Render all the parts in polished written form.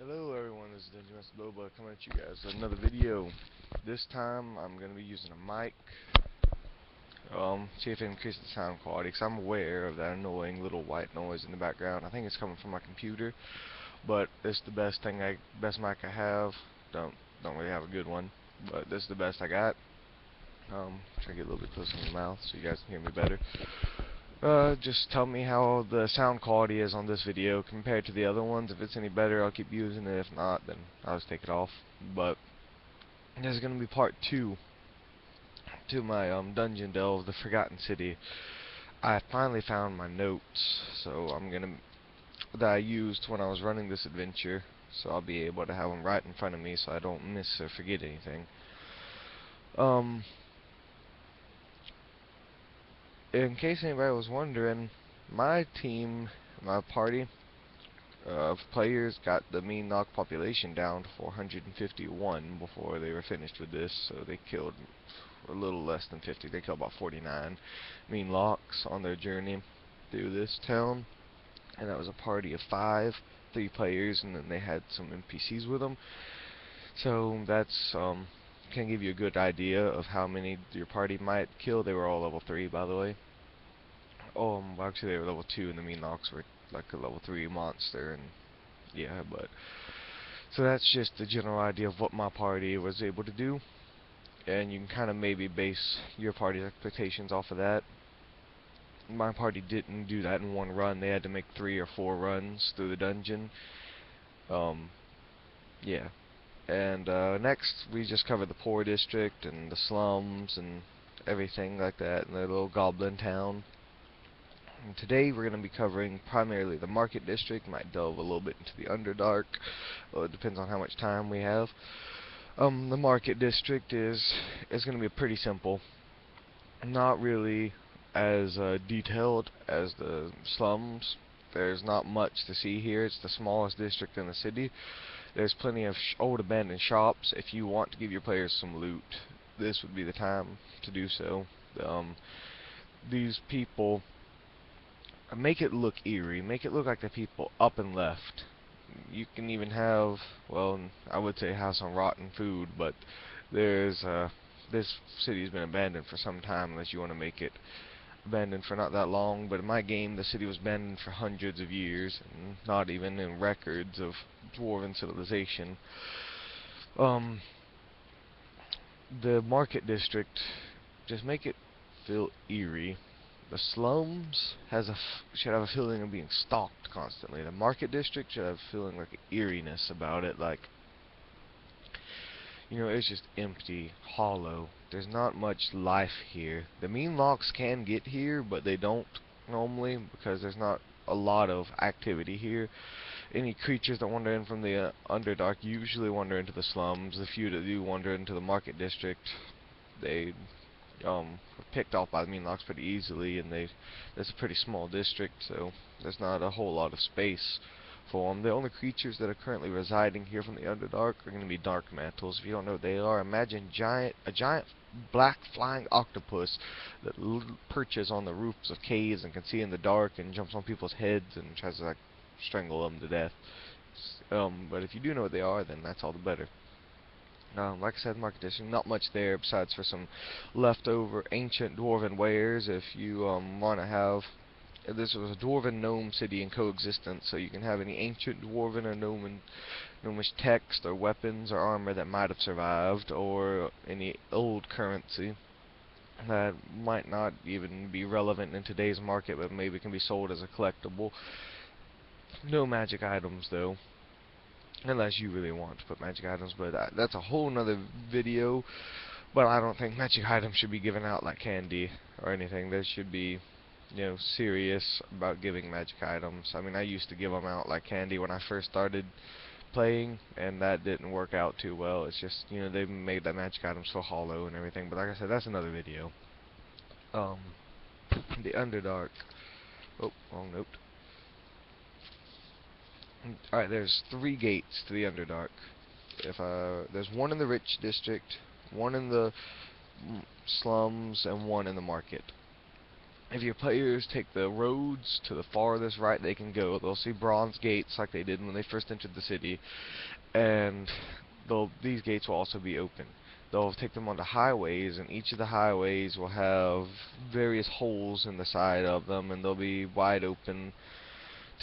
Hello everyone, this is Dungeon Master Boba coming at you guys with another video. This time I'm going to be using a mic, see if it increases the sound quality, because I'm aware of that annoying little white noise in the background. I think it's coming from my computer, but it's the best mic I have. Don't really have a good one, but this is the best I got. Try to get a little bit closer to my mouth so you guys can hear me better. Just tell me how the sound quality is on this video compared to the other ones. If it's any better, I'll keep using it. If not, then I'll just take it off. But this is gonna be part 2 to my dungeon delve, the Forgotten City. I finally found my notes, so that I used when I was running this adventure, so I'll be able to have them right in front of me, so I don't miss or forget anything. Um, in case anybody was wondering, my team, my party of players got the mean knock population down to 451 before they were finished with this, so they killed a little less than 50. They killed about 49 mean locks on their journey through this town, and that was a party of 3 players, and then they had some NPCs with them. So that's can give you a good idea of how many your party might kill. They were all level 3, by the way. Well, actually they were level 2, and the mean locks were like a level 3 monster, and yeah, but so that's just the general idea of what my party was able to do, and you can kind of maybe base your party's expectations off of that. My party didn't do that in one run. They had to make 3 or 4 runs through the dungeon. Um, yeah. And next, we just covered the poor district and the slums and everything like that in the little goblin town. And today we're going to be covering primarily the market district. Might delve a little bit into the Underdark. Well, it depends on how much time we have. The market district is going to be pretty simple. Not really as detailed as the slums. There's not much to see here. It's the smallest district in the city. There's plenty of old abandoned shops. If you want to give your players some loot, this would be the time to do so. Um, these people make it look eerie. Make it look like the people up and left. You can even have, well, I would say have some rotten food, but there's this city's been abandoned for some time unless you want to make it abandoned for not that long. But in my game, the city was abandoned for hundreds of years, and not even in records of dwarven civilization. Um, the market district, just make it feel eerie. The slums should have a feeling of being stalked constantly. The market district should have a feeling like eeriness about it, like, it's just empty, hollow. There's not much life here. The mean locks can get here, but they don't normally because there's not a lot of activity here. Any creatures that wander in from the Underdark usually wander into the slums. The few that do wander into the market district, they were picked off by the mean locks pretty easily, and it's a pretty small district, so there's not a whole lot of space for them. The only creatures that are currently residing here from the Underdark are going to be dark mantles. If you don't know what they are, imagine a giant black flying octopus that perches on the roofs of caves and can see in the dark and jumps on people's heads and tries to like strangle them to death. But if you do know what they are, then that's all the better. Like I said, market district, not much there besides for some leftover ancient dwarven wares. If you want to have, this was a dwarven gnome city in coexistence, so you can have any ancient dwarven or gnomish text or weapons or armor that might have survived, or any old currency that might not even be relevant in today's market, but maybe can be sold as a collectible. No magic items though. Unless you really want to put magic items, but that's a whole nother video. But I don't think magic items should be given out like candy or anything. They should be, serious about giving magic items. I mean, I used to give them out like candy when I first started playing, and that didn't work out too well. It's just, they made that magic item so hollow and everything. But like I said, that's another video. Um, the Underdark. Oh, wrong note. Alright, there's 3 gates to the Underdark. There's one in the rich district, one in the slums, and one in the market. If your players take the roads to the farthest right they can go, they'll see bronze gates like they did when they first entered the city, and these gates will also be open. They'll take them onto highways, and each of the highways will have various holes in the side of them, and they'll be wide open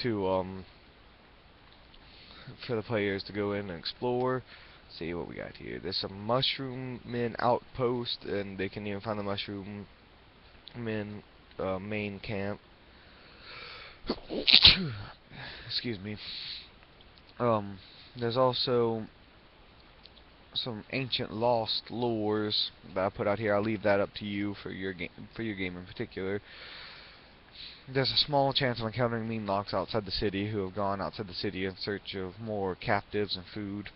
to for the players to go in and explore. See what we got here. There's some mushroom men outpost, and they can even find the mushroom men main camp. Excuse me. There's also some ancient lost lores that I put out here. I'll leave that up to you for your game in particular. There's a small chance of encountering Meenlocks outside the city who have gone outside the city in search of more captives and food.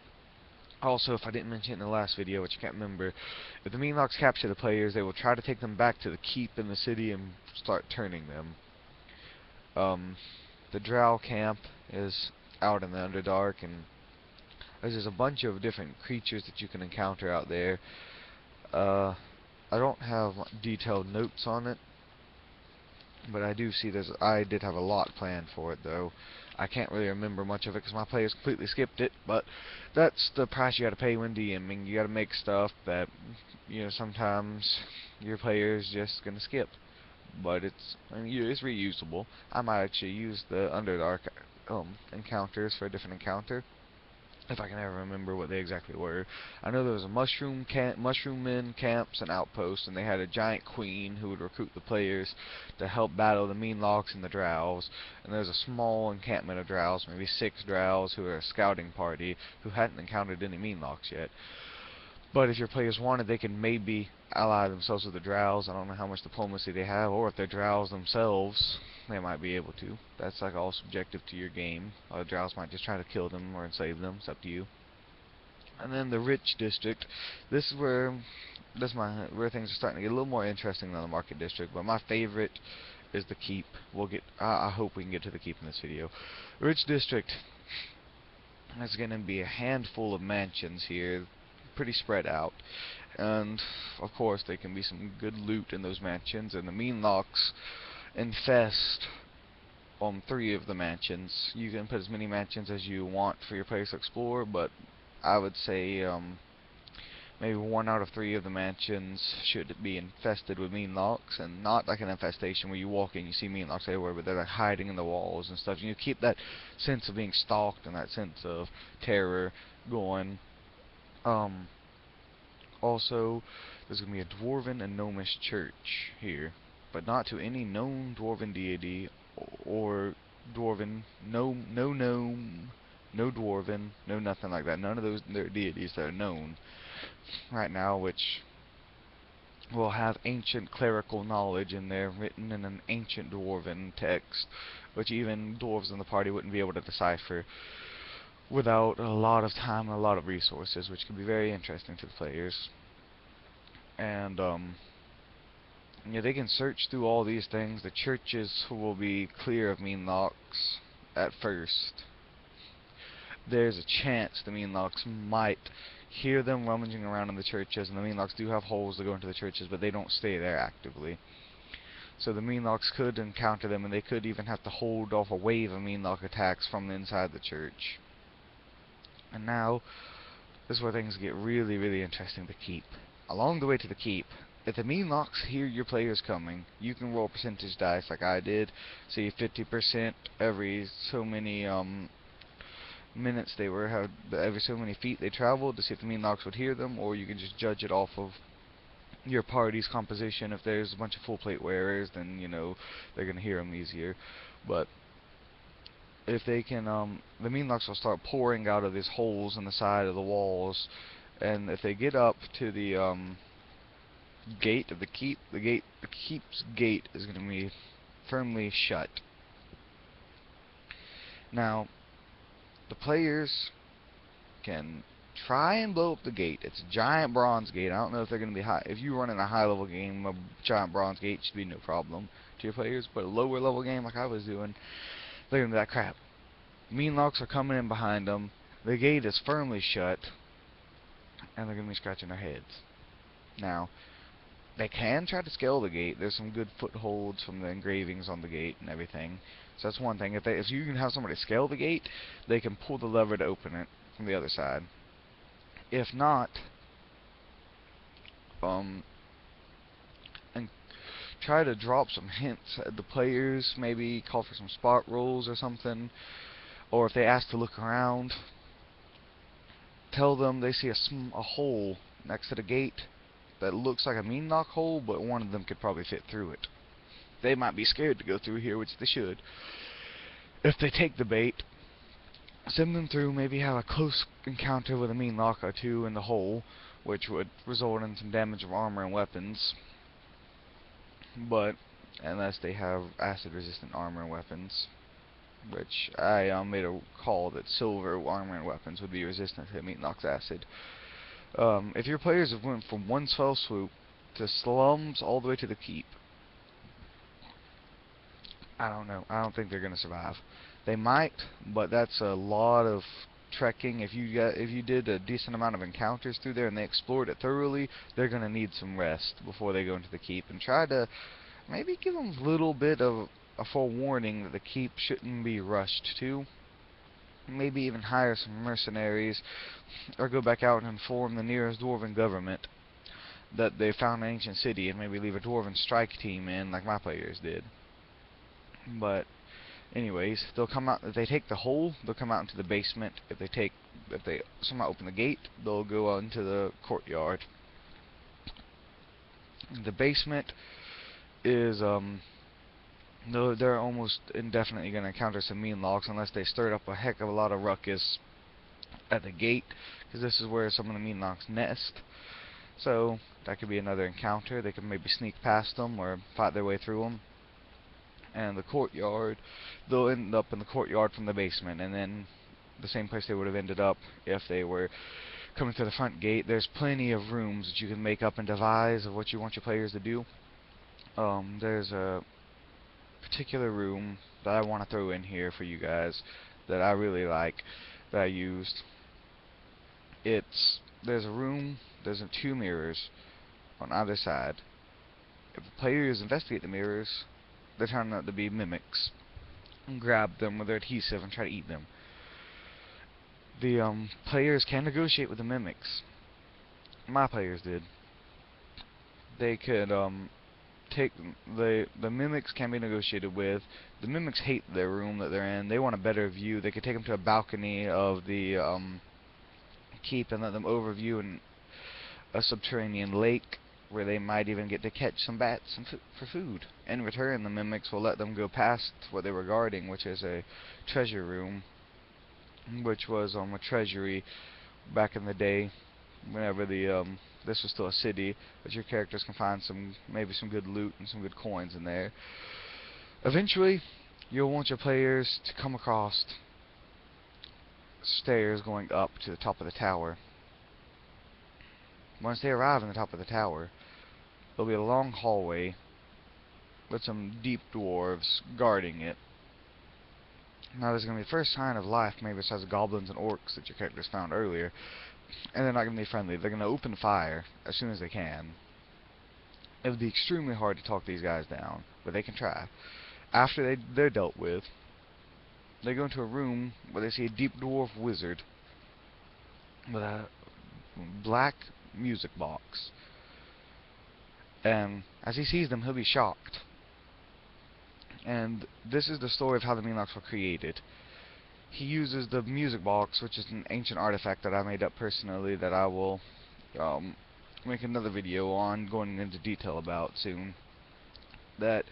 Also, if I didn't mention it in the last video, which I can't remember, if the Meenlocks capture the players, they will try to take them back to the keep in the city and start turning them. The Drow camp is out in the Underdark, and there's a bunch of different creatures that you can encounter out there. I don't have detailed notes on it, but I do see I did have a lot planned for it, though. I can't really remember much of it because my players completely skipped it, but that's the price you gotta pay when DMing. You gotta make stuff that, sometimes your player's just gonna skip. But it's reusable. I might actually use the Underdark encounters for a different encounter, if I can ever remember what they exactly were. I know there was a mushroom men camps and outposts, and they had a giant queen who would recruit the players to help battle the Meenlocks and the Drows. And there's a small encampment of Drows, maybe 6 Drows, who are a scouting party who hadn't encountered any Meenlocks yet. But if your players wanted, they can maybe ally themselves with the Drows. I don't know how much diplomacy they have, or if they're Drows themselves, they might be able to. That's like all subjective to your game. The Drows might just try to kill them or enslave them. It's up to you. And then the Rich District. This is where things are starting to get a little more interesting than the Market District. But my favorite is the Keep. I hope we can get to the Keep in this video. Rich District. There's going to be a handful of mansions here, pretty spread out, and of course there can be some good loot in those mansions, and the Meenlocks infest 3 of the mansions. You can put as many mansions as you want for your players to explore, but I would say maybe 1 out of 3 of the mansions should be infested with Meenlocks, and not like an infestation where you walk in, you see Meenlocks everywhere, but they're like hiding in the walls and stuff. You keep that sense of being stalked and that sense of terror going. Also, there's going to be a Dwarven and Gnomish church here, but not to any known Dwarven deity, or Dwarven, no gnome, no Dwarven, no nothing like that. None of those deities that are known right now, which will have ancient clerical knowledge in there, written in an ancient Dwarven text, which even dwarves in the party wouldn't be able to decipher without a lot of time and a lot of resources, which can be very interesting to the players. And they can search through all these things. The churches will be clear of Meenlocks at first. There's a chance the Meenlocks might hear them rummaging around in the churches, and the Meenlocks do have holes to go into the churches, but they don't stay there actively. So the Meenlocks could encounter them, and they could even have to hold off a wave of Meenlock attacks from inside the church. And now, this is where things get really, really interesting to Keep. Along the way to the Keep, if the Meenlocks hear your players coming, you can roll percentage dice like I did. See 50% every so many minutes every so many feet they traveled to see if the Meenlocks would hear them, or you can just judge it off of your party's composition. If there's a bunch of full plate wearers, then they're gonna hear them easier. But if they can, the Meenlocks will start pouring out of these holes in the side of the walls, and if they get up to the gate of the keep, the keep's gate is going to be firmly shut. Now, the players can try and blow up the gate. It's a giant bronze gate. I don't know if they're going to be high. If you run in a high level game, a giant bronze gate should be no problem to your players. But a lower level game like I was doing, they're going to be like, crap. Meenlocks are coming in behind them. The gate is firmly shut, and they're going to be scratching their heads. Now, They can try to scale the gate. There's some good footholds from the engravings on the gate and everything. So that's one thing. If you can have somebody scale the gate, they can pull the lever to open it from the other side. If not, and try to drop some hints at the players. Maybe call for some spot rolls or something. Or if they ask to look around, tell them they see a hole next to the gate that looks like a mean knock hole, but one of them could probably fit through it. They might be scared to go through here, which they should. If they take the bait, send them through, maybe have a close encounter with a mean knock or two in the hole, which would result in some damage of armor and weapons. But unless they have acid resistant armor and weapons, which I made a call that silver armor and weapons would be resistant to mean knock's acid. If your players have went from one fell swoop to slums all the way to the keep, I don't know. I don't think they're gonna survive. They might, but that's a lot of trekking. If you did a decent amount of encounters through there and they explored it thoroughly, they're gonna need some rest before they go into the keep. And try to maybe give them a little bit of a forewarning that the keep shouldn't be rushed to. Maybe even hire some mercenaries, or go back out and inform the nearest dwarven government that they found an ancient city, and maybe leave a dwarven strike team in, like my players did. But anyways, they'll come out. If they take the hole, they'll come out into the basement. If they somehow open the gate, they'll go out into the courtyard. The basement is they're almost indefinitely going to encounter some mean logs unless they stirred up a heck of a lot of ruckus at the gate, because this is where some of the mean logs nest. So that could be another encounter. They can maybe sneak past them or fight their way through them. And the courtyard, they'll end up in the courtyard from the basement, and then the same place they would have ended up if they were coming through the front gate. There's plenty of rooms that you can make up and devise of what you want your players to do. There's a particular room that I want to throw in here for you guys that I really like, that I used. There's a room, there's two mirrors on either side. If the players investigate the mirrors, they turn out to be mimics, and grab them with their adhesive and try to eat them. The players can negotiate with the mimics. My players did. They could take the mimics can be negotiated with. The mimics hate their room that they're in. They want a better view. They could take them to a balcony of the keep and let them overview a subterranean lake, where they might even get to catch some bats and for food. In return, the mimics will let them go past what they were guarding, which is a treasure room, which was a treasury back in the day, whenever this was still a city, but your characters can find maybe some good loot and some good coins in there. Eventually, you'll want your players to come across stairs going up to the top of the tower. Once they arrive on the top of the tower, there'll be a long hallway with some deep dwarves guarding it. Now there's going to be the first sign of life, maybe besides goblins and orcs that your characters found earlier, and they're not going to be friendly. They're going to open fire as soon as they can. It would be extremely hard to talk these guys down, but they can try. After they're dealt with, they go into a room where they see a deep dwarf wizard with a black music box. And as he sees them, he'll be shocked. And this is the story of how the Meanlocks were created. He uses the music box, which is an ancient artifact that I made up personally that I will make another video on, going into detail about soon, that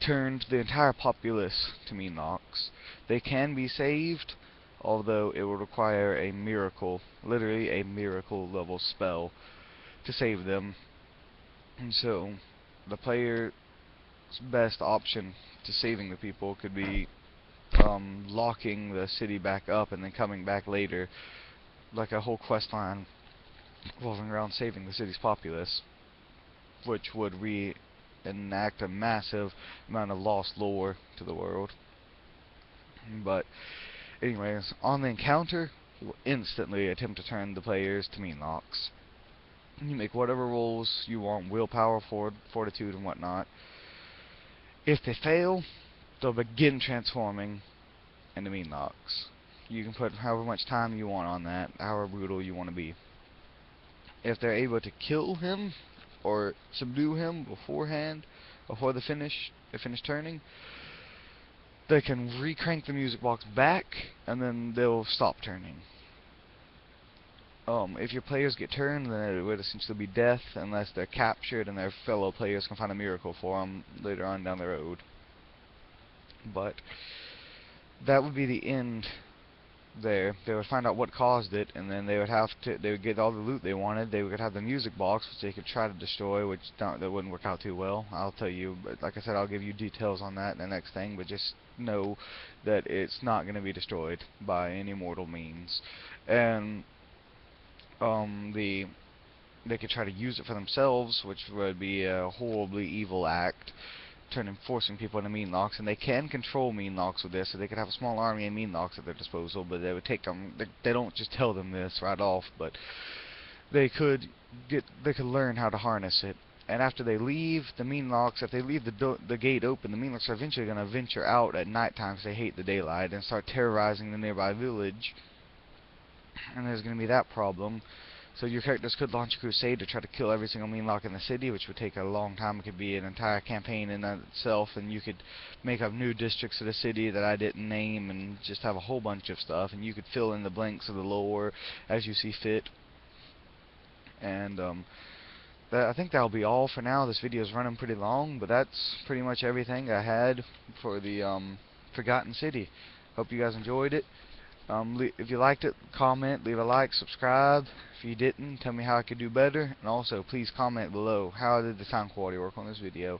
turned the entire populace to Meanlocks. They can be saved, although it would require a miracle, literally a miracle level spell to save them. And so the player's best option to saving the people could be locking the city back up and then coming back later, like a whole quest line revolving around saving the city's populace, which would reenact a massive amount of lost lore to the world. But anyways, on the encounter, you will instantly attempt to turn the players to Meanlocks. You make whatever rolls you want, willpower, fortitude, and whatnot. If they fail, they'll begin transforming into mean knocks. You can put however much time you want on that, however brutal you want to be. If they're able to kill him or subdue him beforehand, before the finish turning, they can re-crank the music box back, and then they'll stop turning. If your players get turned, then it would essentially be death, unless they're captured and their fellow players can find a miracle for them later on down the road. But that would be the end there. They would find out what caused it, and then they would get all the loot they wanted. They would have the music box, which they could try to destroy, which that wouldn't work out too well. I'll tell you, but like I said, I'll give you details on that in the next thing, but just know that it's not going to be destroyed by any mortal means. And they could try to use it for themselves, which would be a horribly evil act, forcing people into mean locks. And they can control mean locks with this, so they could have a small army of mean locks at their disposal, but they would take them. They don't just tell them this right off, but they could learn how to harness it. And after they leave the mean locks, if they leave the gate open, the mean locks are eventually going to venture out at nighttime because they hate the daylight and start terrorizing the nearby village. And there's going to be that problem. So your characters could launch a crusade to try to kill every single mean lock in the city, which would take a long time. It could be an entire campaign in itself, and you could make up new districts of the city that I didn't name, and just have a whole bunch of stuff, and you could fill in the blanks of the lore as you see fit. And I think that'll be all for now. This video is running pretty long, but that's pretty much everything I had for the Forgotten City. Hope you guys enjoyed it. If you liked it, comment, leave a like, subscribe. If you didn't, tell me how I could do better. And also, please comment below how did the sound quality work on this video.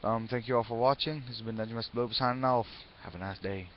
Thank you all for watching. This has been Dungeon Master Boba signing off. Have a nice day.